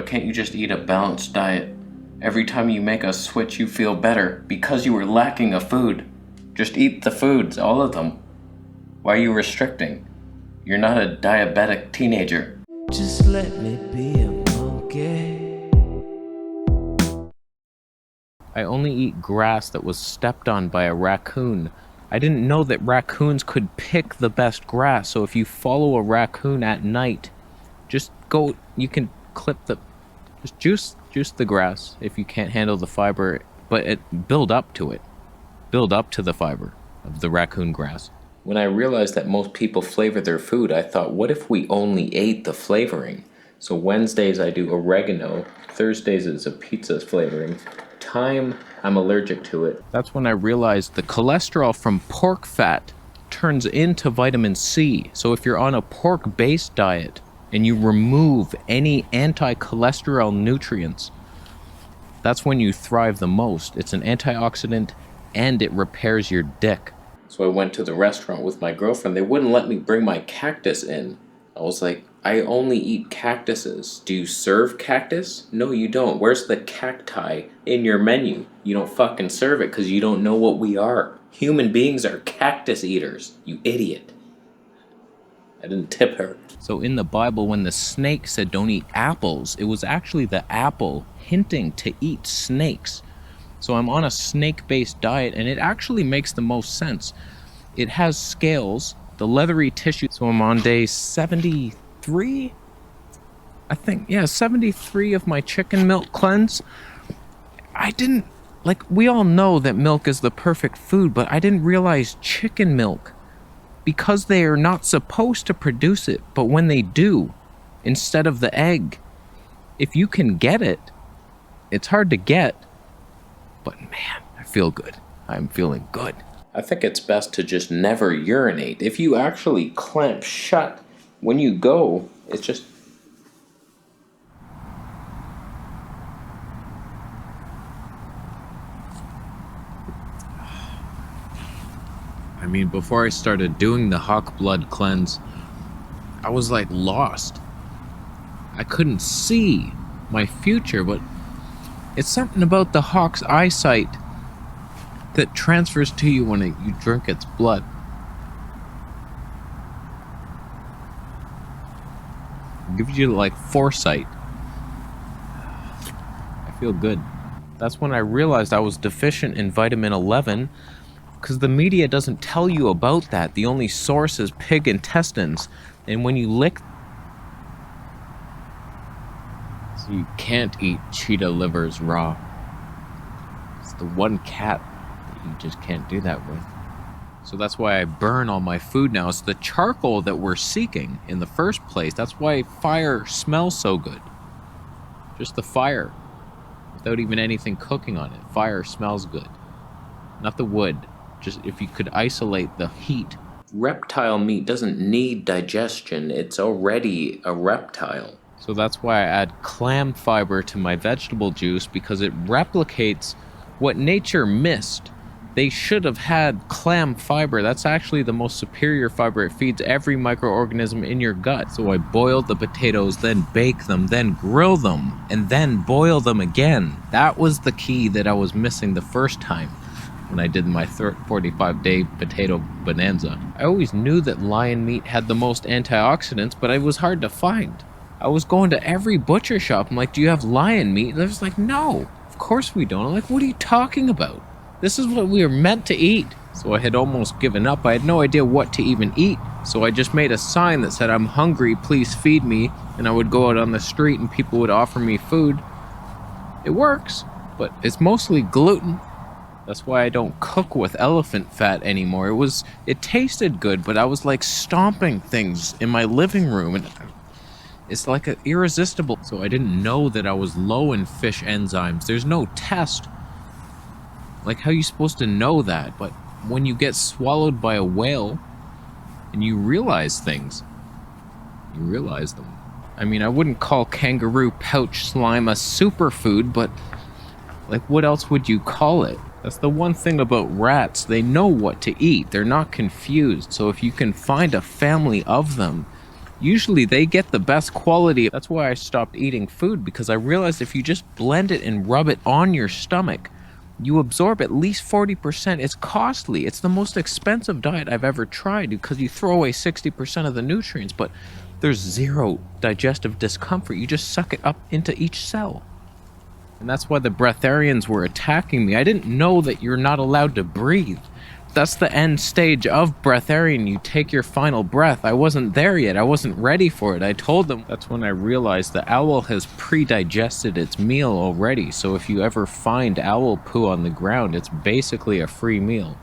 Why can't you just eat a balanced diet? Every time you make a switch, you feel better because you were lacking of food. Just eat the foods, all of them. Why are you restricting? You're not a diabetic teenager. Just let me be a monkey. I only eat grass that was stepped on by a raccoon. I didn't know that raccoons could pick the best grass, so if you follow a raccoon at night, just go, you can just juice the grass if you can't handle the fiber, but build up to the fiber of the raccoon grass. When I realized that most people flavor their food, I thought, what if we only ate the flavoring? So Wednesdays I do oregano, Thursdays it's a pizza flavoring. Thyme, I'm allergic to it. That's when I realized the cholesterol from pork fat turns into vitamin C. So if you're on a pork-based diet and you remove any anti-cholesterol nutrients, that's when you thrive the most. It's an antioxidant and it repairs your dick. So I went to the restaurant with my girlfriend. They wouldn't let me bring my cactus in. I was like, I only eat cactuses. Do you serve cactus? No, you don't. Where's the cacti in your menu? You don't fucking serve it because you don't know what we are. Human beings are cactus eaters, you idiot. I didn't tip her. So in the Bible, when the snake said don't eat apples, it was actually the apple hinting to eat snakes. So I'm on a snake-based diet, and it actually makes the most sense. It has scales, the leathery tissue. So I'm on day 73? I think, yeah, 73 of my chicken milk cleanse. We all know that milk is the perfect food, but I didn't realize chicken milk, because they are not supposed to produce it, but when they do, instead of the egg, if you can get it, it's hard to get, but man, I feel good. I'm feeling good. I think it's best to just never urinate. If you actually clamp shut when you go, it's just... I mean, before I started doing the hawk blood cleanse, I was like lost. I couldn't see my future, but it's something about the hawk's eyesight that transfers to you when you drink its blood. It gives you like foresight. I feel good. That's when I realized I was deficient in vitamin 11, because the media doesn't tell you about that. The only source is pig intestines, and when you lick... So you can't eat cheetah livers raw. It's the one cat that you just can't do that with. So that's why I burn all my food now. It's the charcoal that we're seeking in the first place. That's why fire smells so good. Just the fire, without even anything cooking on it. Fire smells good. Not the wood. Just if you could isolate the heat. Reptile meat doesn't need digestion. It's already a reptile. So that's why I add clam fiber to my vegetable juice, because it replicates what nature missed. They should have had clam fiber. That's actually the most superior fiber. It feeds every microorganism in your gut. So I boil the potatoes, then bake them, then grill them, and then boil them again. That was the key that I was missing the first time when I did my 45-day potato bonanza. I always knew that lion meat had the most antioxidants, but it was hard to find. I was going to every butcher shop. I'm like, do you have lion meat? And they was like, no, of course we don't. I'm like, what are you talking about? This is what we are meant to eat. So I had almost given up. I had no idea what to even eat. So I just made a sign that said, I'm hungry, please feed me. And I would go out on the street and people would offer me food. It works, but it's mostly gluten. That's why I don't cook with elephant fat anymore. It tasted good, but I was like stomping things in my living room, and it's like irresistible. So I didn't know that I was low in fish enzymes. There's no test. Like, how are you supposed to know that? But when you get swallowed by a whale and you realize things, you realize them. I mean, I wouldn't call kangaroo pouch slime a superfood, but like, what else would you call it? That's the one thing about rats. They know what to eat. They're not confused. So if you can find a family of them Usually they get the best quality. That's why I stopped eating food, because I realized if you just blend it and rub it on your stomach, you absorb at least 40%. It's costly. It's the most expensive diet I've ever tried because you throw away 60% of the nutrients, but there's zero digestive discomfort. You just suck it up into each cell. And that's why the breatharians were attacking me. I didn't know that you're not allowed to breathe. That's the end stage of breatharian. You take your final breath. I wasn't there yet. I wasn't ready for it. I told them. That's when I realized the owl has pre-digested its meal already. So if you ever find owl poo on the ground, it's basically a free meal.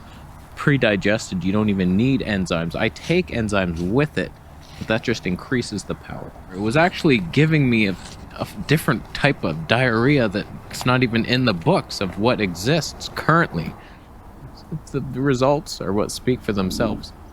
Pre-digested, you don't even need enzymes. I take enzymes with it, but that just increases the power. It was actually giving me a different type of diarrhea that's not even in the books of what exists currently. The results are what speak for themselves.